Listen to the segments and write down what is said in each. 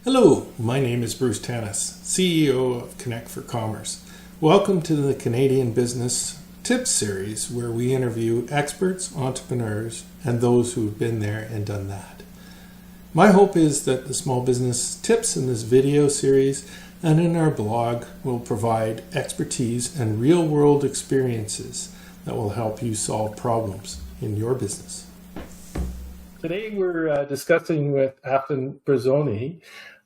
Hello, my name is Bruce Tanis, CEO of Connect for Commerce. Welcome to the Canadian Business Tips series, where we interview experts, entrepreneurs, and those who have been there and done that. My hope is that the small business tips in this video series and in our blog will provide expertise and real-world experiences that will help you solve problems in your business. Today we're discussing with Afton Brazzoni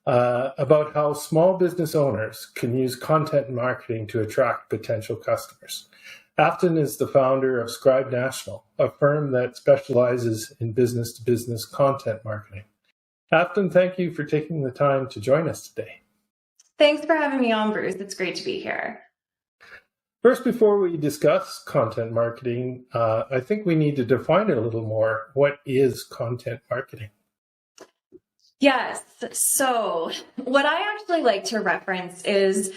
about how small business owners can use content marketing to attract potential customers. Afton is the founder of Scribe National, a firm that specializes in business-to-business content marketing. Afton, thank you for taking the time to join us today. Thanks for having me on, Bruce. It's great to be here. First, before we discuss content marketing, I think we need to define it a little more. What is content marketing? Yes. So what I actually like to reference is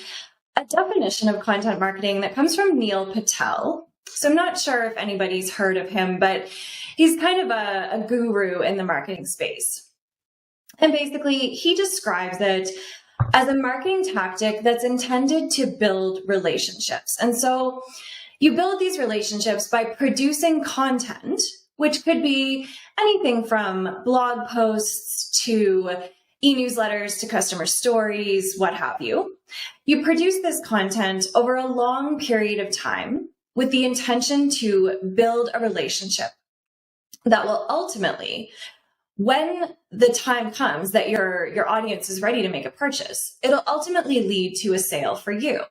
a definition of content marketing that comes from Neil Patel. So I'm not sure if anybody's heard of him, but he's kind of a guru in the marketing space. And basically, he describes it as a marketing tactic that's intended to build relationships. And so you build these relationships by producing content, which could be anything from blog posts to e-newsletters to customer stories, what have you. You produce this content over a long period of time with the intention to build a relationship that will ultimately, when the time comes that your audience is ready to make a purchase, it'll ultimately lead to a sale for you.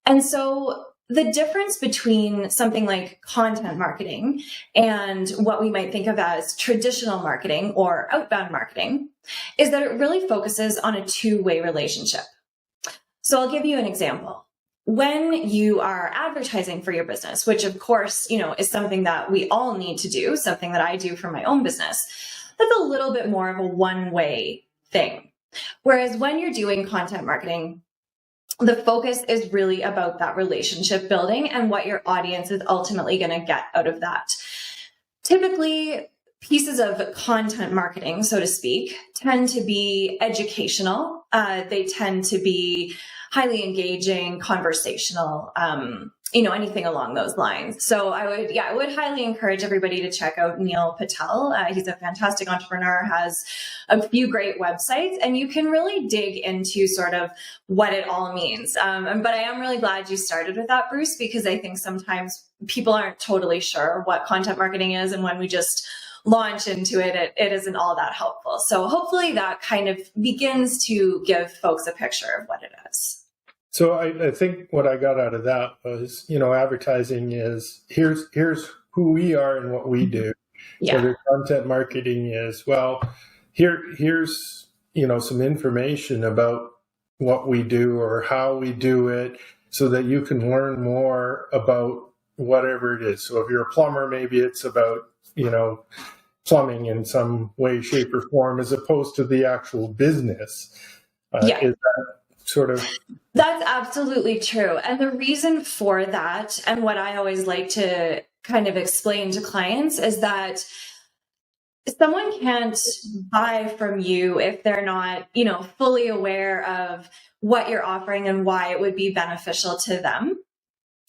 And so the difference between something like content marketing and what we might think of as traditional marketing or outbound marketing is that it really focuses on a two-way relationship. So I'll give you an example. When you are advertising for your business, which of course, is something that we all need to do, something that I do for my own business, that's a little bit more of a one-way thing. Whereas when you're doing content marketing, the focus is really about that relationship building and what your audience is ultimately going to get out of that. Typically, pieces of content marketing, so to speak, tend to be educational. They tend to be highly engaging, conversational, anything along those lines. So I would highly encourage everybody to check out Neil Patel. He's a fantastic entrepreneur, has a few great websites, and you can really dig into sort of what it all means. But I am really glad you started with that, Bruce, because I think sometimes people aren't totally sure what content marketing is, and when we just launch into it, it isn't all that helpful. So hopefully that kind of begins to give folks a picture of what it is. So I think what I got out of that was, advertising is here's who we are and what we do. Yeah. Whether content marketing is, here's some information about what we do or how we do it so that you can learn more about whatever it is. So if you're a plumber, maybe it's about, plumbing in some way, shape, or form as opposed to the actual business. Yeah. Is that sort of... That's absolutely true. And the reason for that, and what I always like to kind of explain to clients, is that someone can't buy from you if they're not, fully aware of what you're offering and why it would be beneficial to them.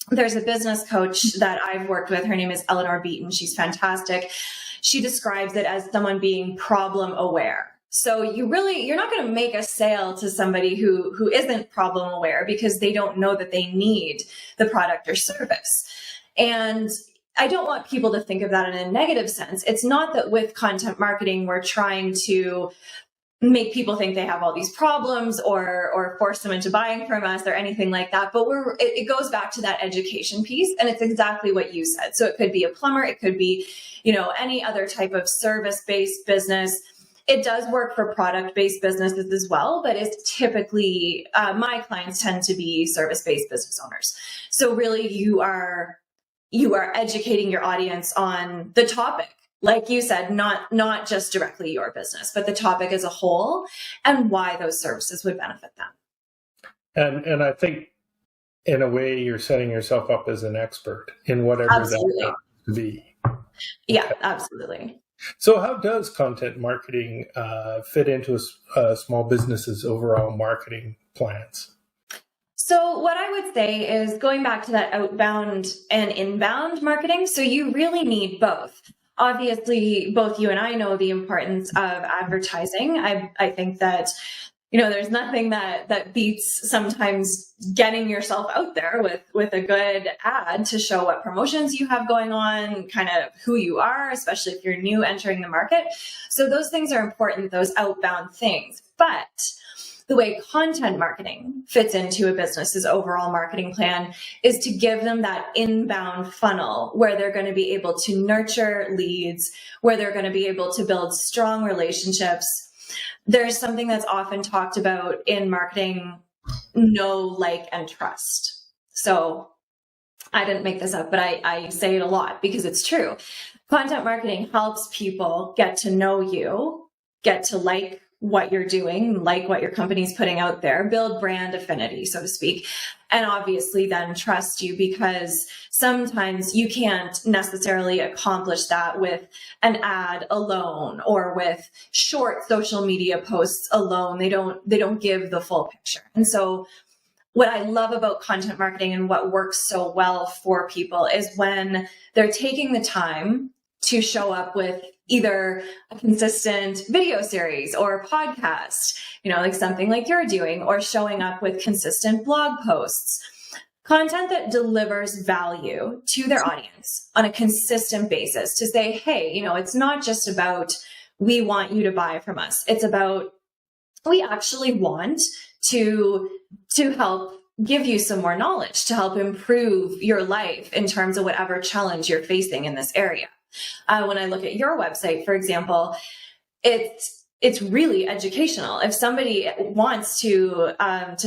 There's a business coach that I've worked with. Her name is Eleanor Beaton. She's fantastic. She describes it as someone being problem aware. So you're not going to make a sale to somebody who isn't problem aware because they don't know that they need the product or service. And I don't want people to think of that in a negative sense. It's not that with content marketing, we're trying to make people think they have all these problems or force them into buying from us or anything like that. But it goes back to that education piece. And it's exactly what you said. So it could be a plumber. It could be, any other type of service-based business. It does work for product-based businesses as well, but it's typically, my clients tend to be service-based business owners. So really you are educating your audience on the topic. Like you said, not just directly your business, but the topic as a whole and why those services would benefit them. And I think in a way you're setting yourself up as an expert in whatever Absolutely. that happens to be. Yeah, absolutely. So how does content marketing fit into a small business's overall marketing plans? So what I would say is going back to that outbound and inbound marketing. So you really need both. Obviously, both you and I know the importance of advertising. I think that, there's nothing that beats sometimes getting yourself out there with a good ad to show what promotions you have going on, kind of who you are, especially if you're new entering the market. So those things are important, those outbound things. But the way content marketing fits into a business's overall marketing plan is to give them that inbound funnel where they're going to be able to nurture leads, where they're going to be able to build strong relationships. There's something that's often talked about in marketing: know, like, and trust. So I didn't make this up, but I say it a lot because it's true. Content marketing helps people get to know you, get to like what you're doing, like what your company's putting out there, build brand affinity, so to speak, and obviously then trust you, because sometimes you can't necessarily accomplish that with an ad alone or with short social media posts alone. They don't give the full picture. And so what I love about content marketing and what works so well for people is when they're taking the time to show up with either a consistent video series or a podcast, like something like you're doing, or showing up with consistent blog posts, content that delivers value to their audience on a consistent basis, to say, hey, it's not just about, we want you to buy from us. It's about, we actually want to help give you some more knowledge, to help improve your life in terms of whatever challenge you're facing in this area. When I look at your website, for example, it's really educational. If somebody wants to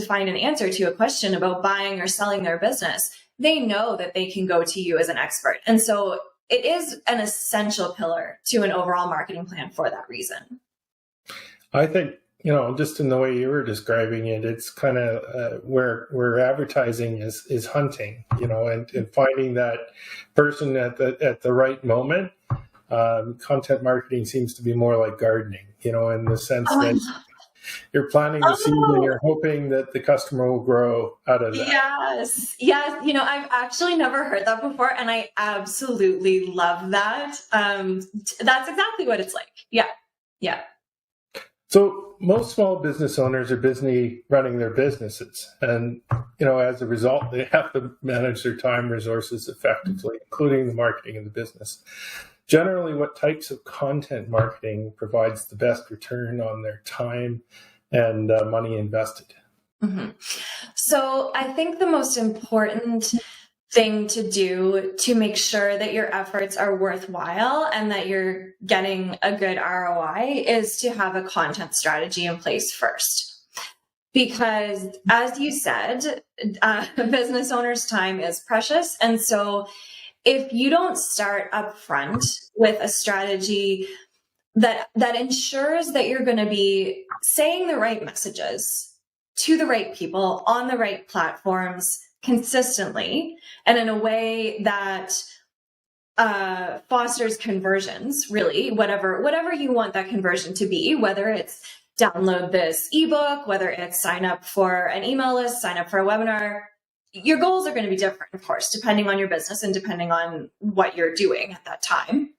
find an answer to a question about buying or selling their business, they know that they can go to you as an expert. And so it is an essential pillar to an overall marketing plan for that reason. I think, just in the way you were describing it, it's kind of where advertising is hunting, and finding that person at the right moment. Content marketing seems to be more like gardening, in the sense that you're planting the seed and you're hoping that the customer will grow out of that. Yes. I've actually never heard that before, and I absolutely love that. That's exactly what it's like. Yeah. So most small business owners are busy running their businesses. And, as a result, they have to manage their time resources effectively, including the marketing of the business. Generally, what types of content marketing provides the best return on their time and money invested? Mm-hmm. So I think the most important thing to do to make sure that your efforts are worthwhile and that you're getting a good ROI is to have a content strategy in place first. Because as you said, a business owner's time is precious. And so if you don't start up front with a strategy that ensures that you're going to be saying the right messages to the right people on the right platforms consistently and in a way that fosters conversions, really, whatever you want that conversion to be, whether it's download this ebook, whether it's sign up for an email list, sign up for a webinar. Your goals are going to be different, of course, depending on your business and depending on what you're doing at that time.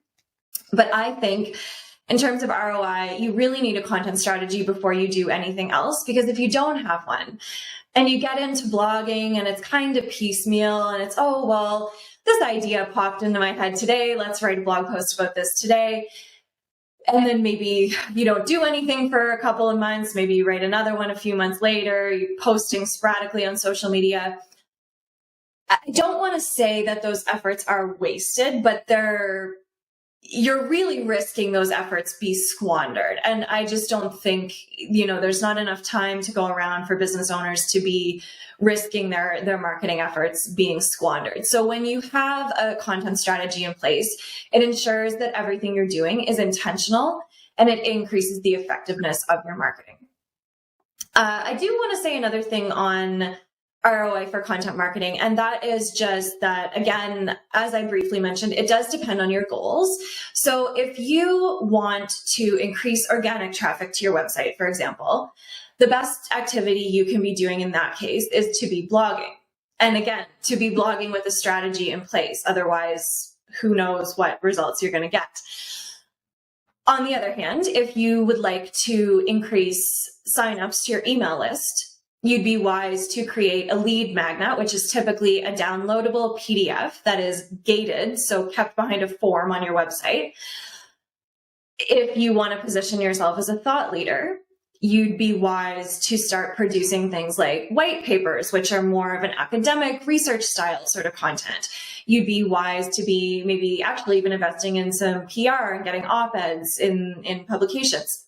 But I think in terms of ROI, you really need a content strategy before you do anything else, because if you don't have one and you get into blogging and it's kind of piecemeal and it's, oh, well, this idea popped into my head today, let's write a blog post about this today. And then maybe you don't do anything for a couple of months, maybe you write another one a few months later, you're posting sporadically on social media. I don't want to say that those efforts are wasted, but you're really risking those efforts be squandered. And I just don't think, there's not enough time to go around for business owners to be risking their marketing efforts being squandered. So when you have a content strategy in place, it ensures that everything you're doing is intentional and it increases the effectiveness of your marketing. I do want to say another thing on ROI for content marketing. And that is just that, again, as I briefly mentioned, it does depend on your goals. So if you want to increase organic traffic to your website, for example, the best activity you can be doing in that case is to be blogging. And again, to be blogging with a strategy in place. Otherwise, who knows what results you're going to get. On the other hand, if you would like to increase signups to your email list, you'd be wise to create a lead magnet, which is typically a downloadable PDF that is gated, so kept behind a form on your website. If you want to position yourself as a thought leader, you'd be wise to start producing things like white papers, which are more of an academic research style sort of content. You'd be wise to be maybe actually even investing in some PR and getting op-eds in publications.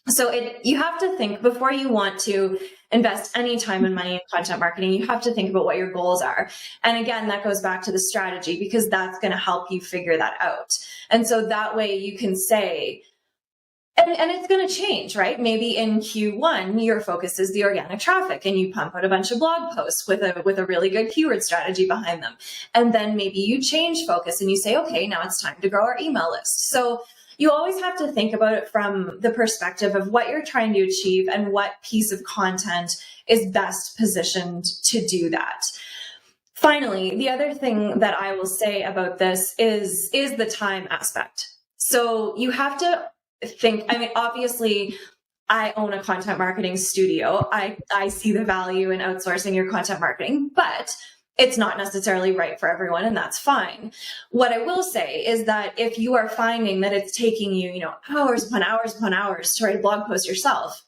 So you have to think before you want to invest any time and money in content marketing, you have to think about what your goals are. And again, that goes back to the strategy, because that's going to help you figure that out. And so that way you can say, and it's going to change, right? Maybe in Q1, your focus is the organic traffic and you pump out a bunch of blog posts with a really good keyword strategy behind them. And then maybe you change focus and you say, okay, now it's time to grow our email list. So you always have to think about it from the perspective of what you're trying to achieve and what piece of content is best positioned to do that. Finally, the other thing that I will say about this is the time aspect. So you have to think, I mean, obviously, I own a content marketing studio. I see the value in outsourcing your content marketing, but it's not necessarily right for everyone, and that's fine. What I will say is that if you are finding that it's taking you, hours upon hours upon hours to write a blog post yourself,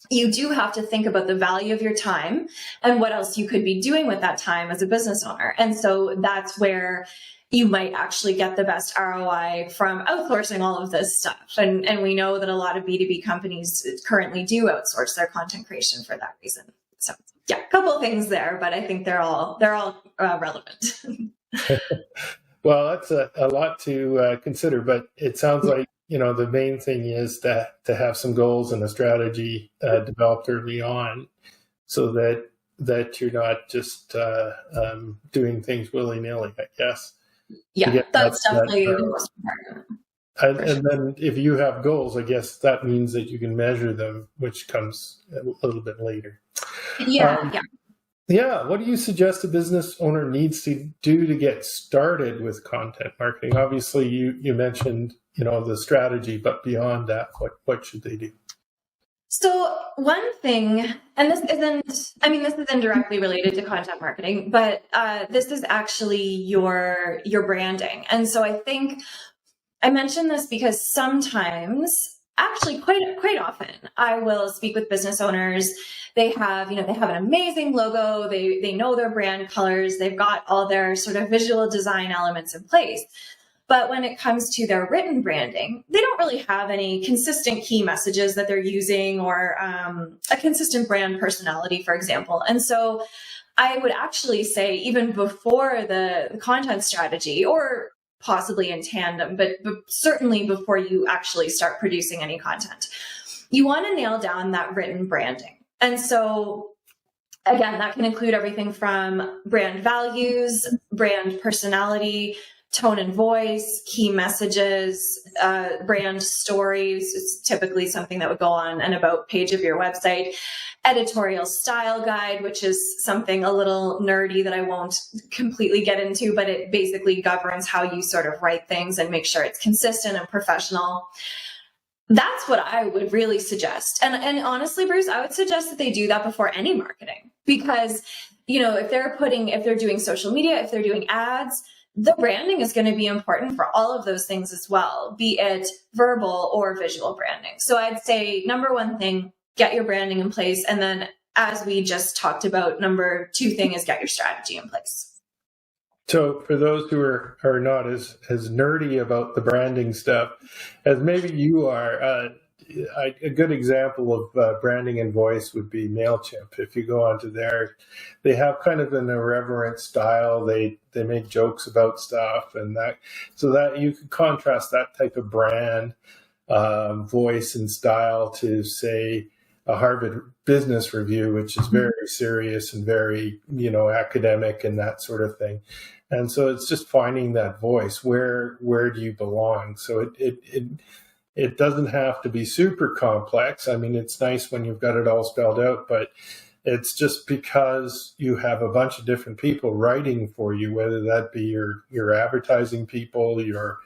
you do have to think about the value of your time and what else you could be doing with that time as a business owner. And so that's where you might actually get the best ROI from outsourcing all of this stuff. And we know that a lot of B2B companies currently do outsource their content creation for that reason. So yeah, a couple of things there, but I think they're all relevant. Well, that's a lot to consider, but it sounds like, the main thing is to have some goals and a strategy developed early on, so that you're not just doing things willy-nilly, I guess. Yeah, that's definitely the most important. And then if you have goals, I guess that means that you can measure them, which comes a little bit later. Yeah. Yeah. What do you suggest a business owner needs to do to get started with content marketing? Obviously, you mentioned, the strategy, but beyond that, what should they do? So one thing, and this isn't directly related to content marketing, but this is actually your branding. And so I think I mention this because sometimes, actually quite often, I will speak with business owners. They have an amazing logo. They know their brand colors. They've got all their sort of visual design elements in place. But when it comes to their written branding, they don't really have any consistent key messages that they're using, or a consistent brand personality, for example. And so I would actually say, even before the content strategy, or possibly in tandem, but certainly before you actually start producing any content, you want to nail down that written branding. And so again, that can include everything from brand values, brand personality, tone and voice, key messages, brand stories. It's typically something that would go on an about page of your website. Editorial style guide, which is something a little nerdy that I won't completely get into, but it basically governs how you sort of write things and make sure it's consistent and professional. That's what I would really suggest. And honestly, Bruce, I would suggest that they do that before any marketing, because, if they're doing social media, if they're doing ads, the branding is going to be important for all of those things as well, be it verbal or visual branding. So I'd say number one thing, get your branding in place. And then, as we just talked about, number two thing is get your strategy in place. So for those who are not as nerdy about the branding stuff as maybe you are, a good example of branding and voice would be MailChimp. If you go onto there, they have kind of an irreverent style. They make jokes about stuff, and so that you could contrast that type of brand, voice and style to, say, Harvard Business Review, which is very serious and very, academic and that sort of thing. And so it's just finding that voice. Where do you belong? So it doesn't have to be super complex. I mean, it's nice when you've got it all spelled out, but it's just because you have a bunch of different people writing for you, whether that be your advertising people, your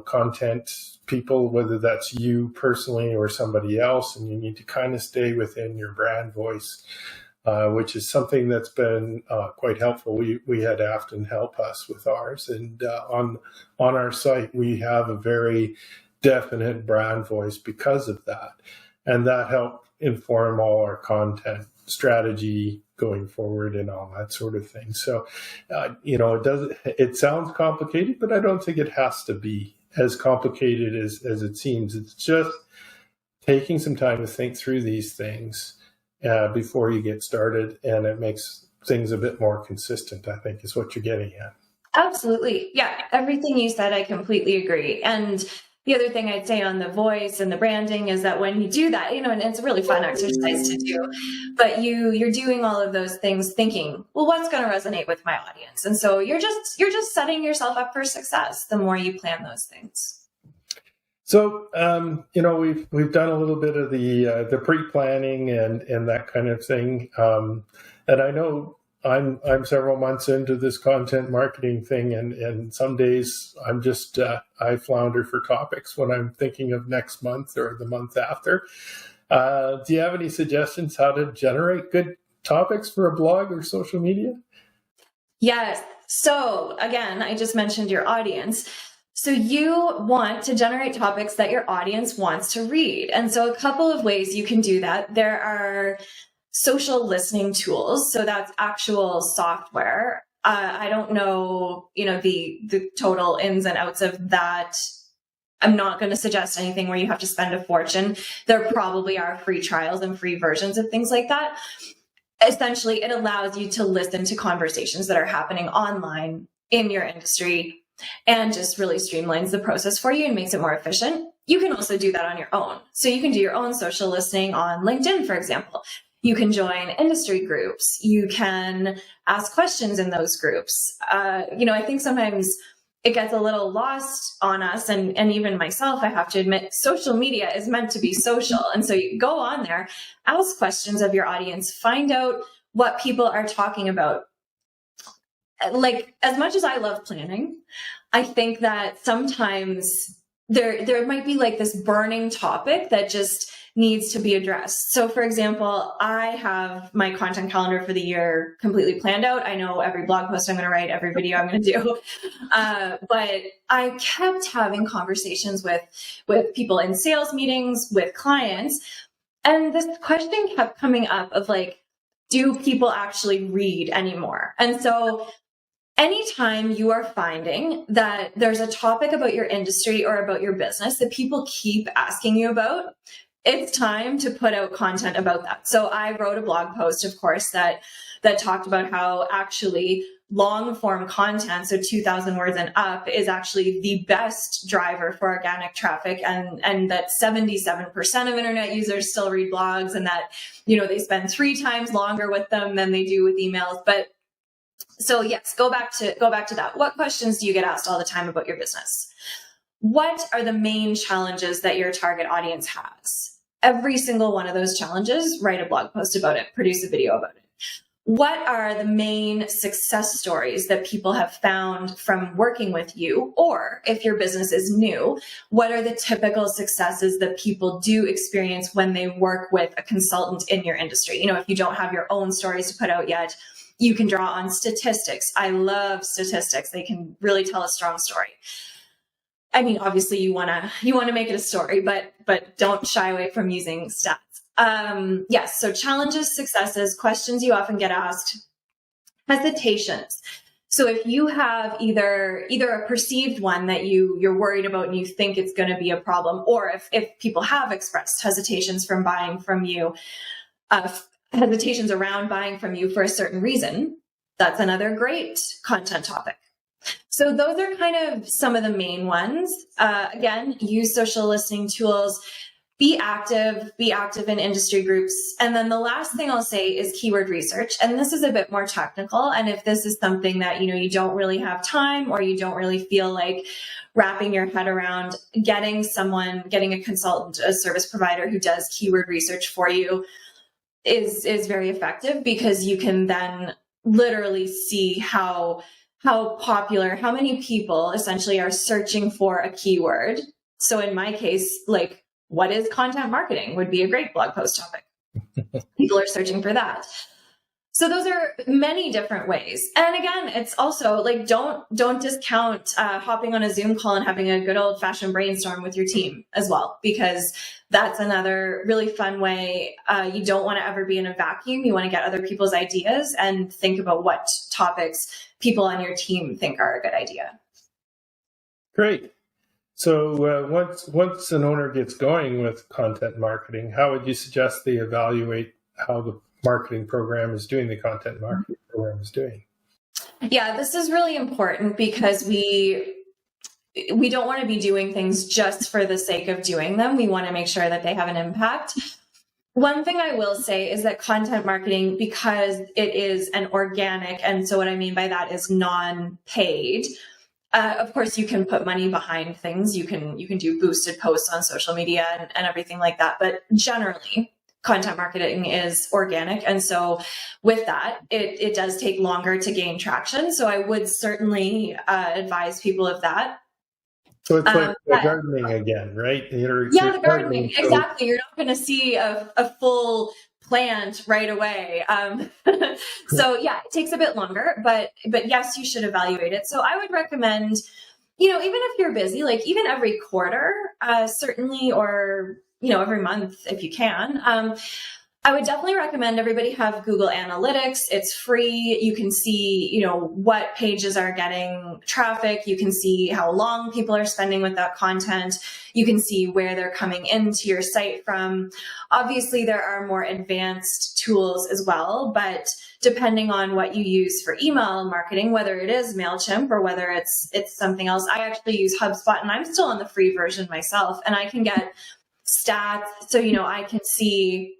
content people, whether that's you personally or somebody else, and you need to kind of stay within your brand voice, which is something that's been quite helpful. We had Afton help us with ours, and on our site we have a very definite brand voice because of that, and that helped inform all our content strategy going forward and all that sort of thing. So, it sounds complicated, but I don't think it has to be as complicated as it seems. It's just taking some time to think through these things before you get started, and it makes things a bit more consistent, I think, is what you're getting at. Absolutely. Yeah. Everything you said, I completely agree. And the other thing I'd say on the voice and the branding is that when you do that, and it's a really fun exercise to do, but you're doing all of those things thinking, well, what's going to resonate with my audience? And so you're just setting yourself up for success the more you plan those things. So, we've done a little bit of the pre-planning and that kind of thing. And I know I'm several months into this content marketing thing, and some days I'm just I flounder for topics when I'm thinking of next month or the month after. Do you have any suggestions how to generate good topics for a blog or social media? Yes. So again, I just mentioned your audience. So you want to generate topics that your audience wants to read. And so a couple of ways you can do that. There are social listening tools. So that's actual software. I don't know, the total ins and outs of that. I'm not going to suggest anything where you have to spend a fortune. There probably are free trials and free versions of things like that. Essentially, it allows you to listen to conversations that are happening online in your industry and just really streamlines the process for you and makes it more efficient. You can also do that on your own. So you can do your own social listening on LinkedIn, for example. You can join industry groups. You can ask questions in those groups. I think sometimes it gets a little lost on us, and even myself, I have to admit, social media is meant to be social. And so you go on there, ask questions of your audience, find out what people are talking about. Like, as much as I love planning, I think that sometimes there might be like this burning topic that just needs to be addressed. So for example, I have my content calendar for the year completely planned out. I know every blog post I'm going to write, every video I'm going to do. But I kept having conversations with people in sales meetings, with clients. And this question kept coming up of like, do people actually read anymore? And so anytime you are finding that there's a topic about your industry or about your business that people keep asking you about, it's time to put out content about that. So I wrote a blog post, of course, that talked about how actually long form content, so 2,000 words and up, is actually the best driver for organic traffic, and that 77% of internet users still read blogs, and that, they spend 3 times longer with them than they do with emails. But so yes, go back to that. What questions do you get asked all the time about your business? What are the main challenges that your target audience has? Every single one of those challenges, write a blog post about it, produce a video about it. What are the main success stories that people have found from working with you? Or if your business is new, what are the typical successes that people do experience when they work with a consultant in your industry? If you don't have your own stories to put out yet, you can draw on statistics. I love statistics. They can really tell a strong story. I mean, obviously you want to make it a story, but don't shy away from using stats. Yes. So challenges, successes, questions you often get asked, hesitations. So if you have either a perceived one that you're worried about and you think it's going to be a problem, or if people have expressed hesitations from buying from you, hesitations around buying from you for a certain reason, that's another great content topic. So those are kind of some of the main ones. Again, use social listening tools. be active in industry groups. And then the last thing I'll say is keyword research. And this is a bit more technical. And if this is something that, you don't really have time, or you don't really feel like wrapping your head around, getting a consultant, a service provider who does keyword research for you is very effective, because you can then literally see how popular, how many people essentially are searching for a keyword. So in my case, like, what is content marketing would be a great blog post topic. People are searching for that. So those are many different ways. And again, it's also like, don't discount hopping on a Zoom call and having a good old fashioned brainstorm with your team as well, because that's another really fun way. You don't want to ever be in a vacuum. You want to get other people's ideas and think about what topics people on your team think are a good idea. Great. So once an owner gets going with content marketing, how would you suggest they evaluate how the marketing program is doing, the content marketing program is doing? Yeah, this is really important, because we don't want to be doing things just for the sake of doing them. We want to make sure that they have an impact. One thing I will say is that content marketing, because it is an organic, and so what I mean by that is non-paid. Of course, you can put money behind things. You can do boosted posts on social media and everything like that. But generally, content marketing is organic. And so with that, it does take longer to gain traction. So I would certainly advise people of that. So it's like the gardening again, right? The gardening, exactly. You're not going to see a full plant right away. So yeah, it takes a bit longer, but yes, you should evaluate it. So I would recommend, even if you're busy, like even every quarter, certainly, or, every month if you can, I would definitely recommend everybody have Google Analytics. It's free. You can see, what pages are getting traffic. You can see how long people are spending with that content. You can see where they're coming into your site from. Obviously, there are more advanced tools as well, but depending on what you use for email marketing, whether it is MailChimp or whether it's something else, I actually use HubSpot, and I'm still on the free version myself, and I can get stats. So, I can see,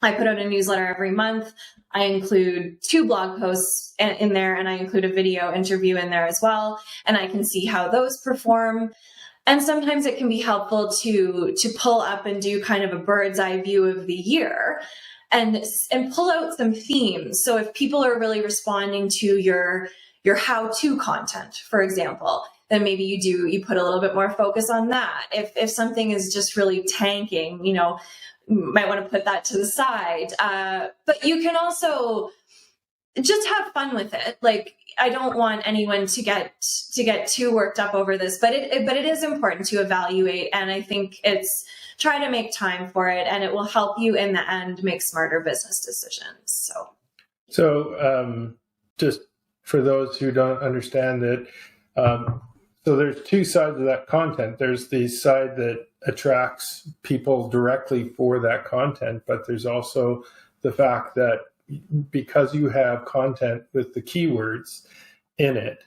I put out a newsletter every month. I include 2 blog posts in there, and I include a video interview in there as well. And I can see how those perform. And sometimes it can be helpful to pull up and do kind of a bird's eye view of the year and pull out some themes. So if people are really responding to your how-to content, for example, then maybe you put a little bit more focus on that. If something is just really tanking, might want to put that to the side. But you can also just have fun with it. Like, I don't want anyone to get too worked up over this, but it is important to evaluate. And I think it's try to make time for it, and it will help you in the end make smarter business decisions. So just for those who don't understand it, so there's 2 sides of that content. There's the side that attracts people directly for that content, but there's also the fact that because you have content with the keywords in it,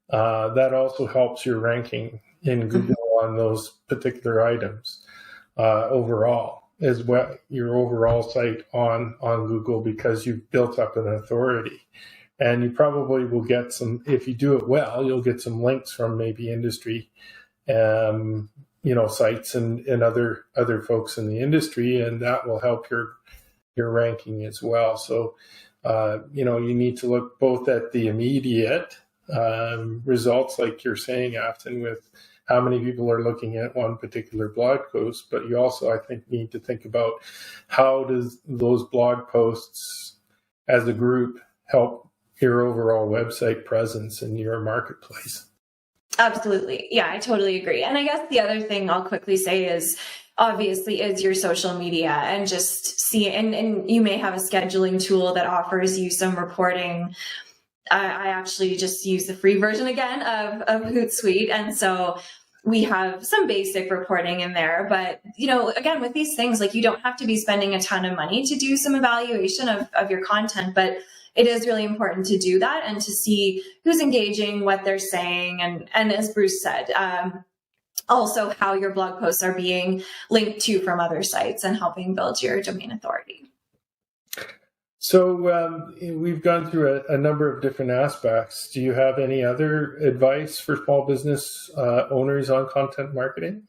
that also helps your ranking in Google on those particular items overall, as well, your overall site on Google, because you've built up an authority. And you probably will get some, if you do it well, you'll get some links from maybe industry sites and other folks in the industry, and that will help your ranking as well. So, you need to look both at the immediate results, like you're saying, Afton, with how many people are looking at one particular blog post, but you also, I think, need to think about how does those blog posts as a group help your overall website presence in your marketplace. Absolutely. Yeah, I totally agree. And I guess the other thing I'll quickly say is your social media, and just see, and you may have a scheduling tool that offers you some reporting. I actually just use the free version again of Hootsuite. And so we have some basic reporting in there, but again, with these things, like, you don't have to be spending a ton of money to do some evaluation of your content, but it is really important to do that and to see who's engaging, what they're saying. And as Bruce said, also how your blog posts are being linked to from other sites and helping build your domain authority. So we've gone through a number of different aspects. Do you have any other advice for small business owners on content marketing?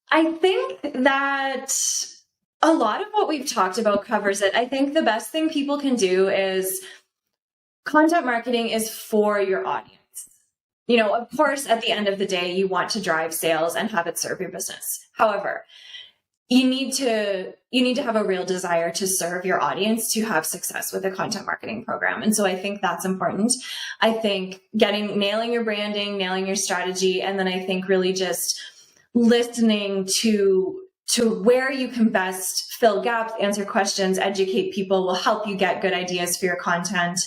I think that a lot of what we've talked about covers it. I think the best thing people can do is content marketing is for your audience. Of course, at the end of the day, you want to drive sales and have it serve your business. However, you need to have a real desire to serve your audience to have success with a content marketing program. And so I think that's important. I think nailing your branding, nailing your strategy, and then I think really just listening to where you can best fill gaps, answer questions, educate people will help you get good ideas for your content.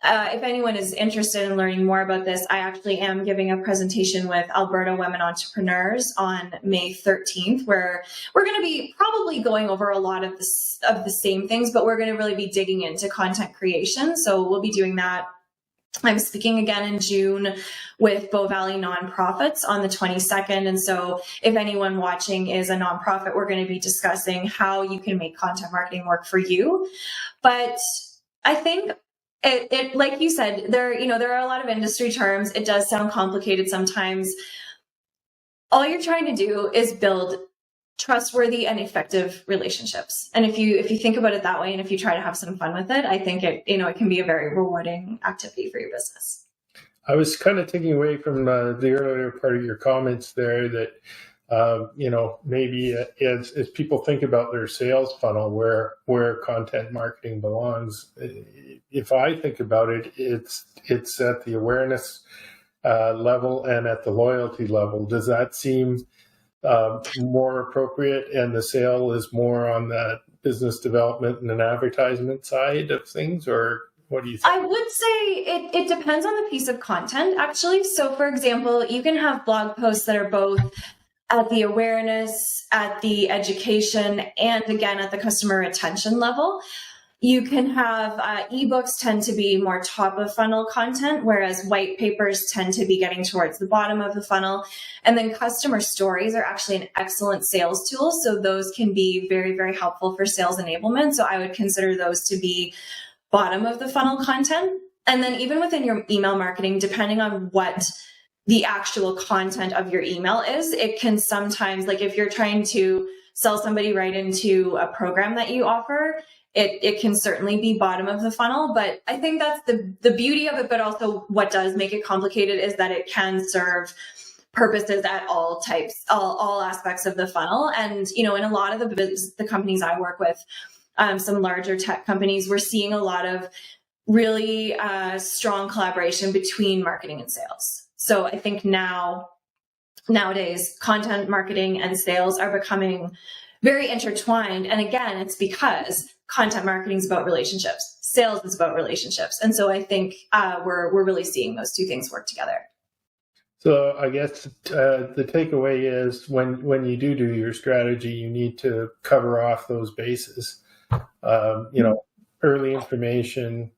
If anyone is interested in learning more about this, I actually am giving a presentation with Alberta Women Entrepreneurs on May 13th, where we're going to be probably going over a lot of the same things, but we're going to really be digging into content creation. So we'll be doing that. I'm speaking again in June with Bow Valley Nonprofits on the 22nd. And so if anyone watching is a nonprofit, we're going to be discussing how you can make content marketing work for you. But I think it like you said, there are a lot of industry terms. It does sound complicated sometimes. All you're trying to do is build trustworthy and effective relationships. And if you think about it that way, and if you try to have some fun with it, I think it can be a very rewarding activity for your business. I was kind of taking away from the earlier part of your comments there that maybe as people think about their sales funnel, where content marketing belongs. If I think about it, it's at the awareness level and at the loyalty level. Does that seem more appropriate? And the sale is more on the business development and an advertisement side of things, or what do you think? I would say it depends on the piece of content, actually. So, for example, you can have blog posts that are both at the awareness, at the education, and again, at the customer retention level. You can have ebooks tend to be more top of funnel content, whereas white papers tend to be getting towards the bottom of the funnel. And then customer stories are actually an excellent sales tool. So those can be very, very helpful for sales enablement. So I would consider those to be bottom of the funnel content. And then even within your email marketing, depending on what the actual content of your email is, it can sometimes, like if you're trying to sell somebody right into a program that you offer, it can certainly be bottom of the funnel. But I think that's the beauty of it, but also what does make it complicated is that it can serve purposes at all types, all aspects of the funnel. And, in a lot of the companies I work with, some larger tech companies, we're seeing a lot of really strong collaboration between marketing and sales. So I think nowadays, content marketing and sales are becoming very intertwined. And again, it's because content marketing is about relationships. Sales is about relationships. And so I think we're really seeing those two things work together. So I guess the takeaway is when you do your strategy, you need to cover off those bases. Early information,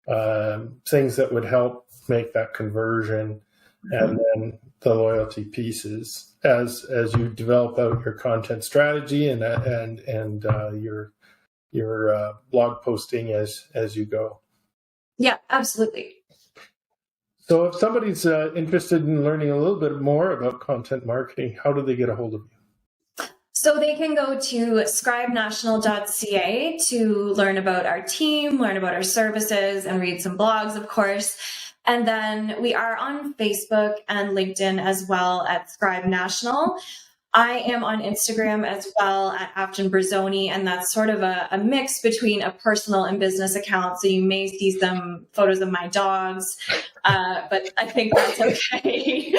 things that would help make that conversion, and then the loyalty pieces as you develop out your content strategy and your blog posting as you go. Yeah, absolutely. So if somebody's interested in learning a little bit more about content marketing, how do they get a hold of you? So they can go to scribenational.ca to learn about our team, learn about our services, and read some blogs, of course. And then we are on Facebook and LinkedIn as well at Scribe National. I am on Instagram as well at Afton Brazzoni, and that's sort of a mix between a personal and business account. So you may see some photos of my dogs, but I think that's okay.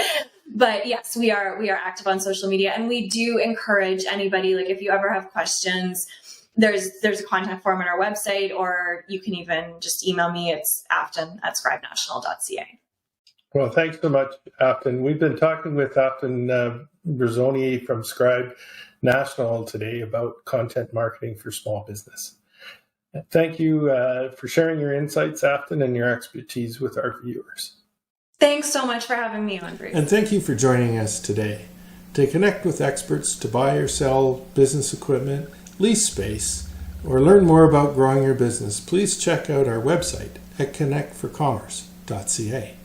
But yes, we are active on social media, and we do encourage anybody, like if you ever have questions, there's a contact form on our website, or you can even just email me. It's afton@scribenational.ca. Well, thanks so much, Afton. We've been talking with Afton Brazzoni from Scribe National today about content marketing for small business. Thank you for sharing your insights, Afton, and your expertise with our viewers. Thanks so much for having me on, Bruce. And thank you for joining us today. To connect with experts to buy or sell business equipment, lease space, or learn more about growing your business, please check out our website at connectforcommerce.ca.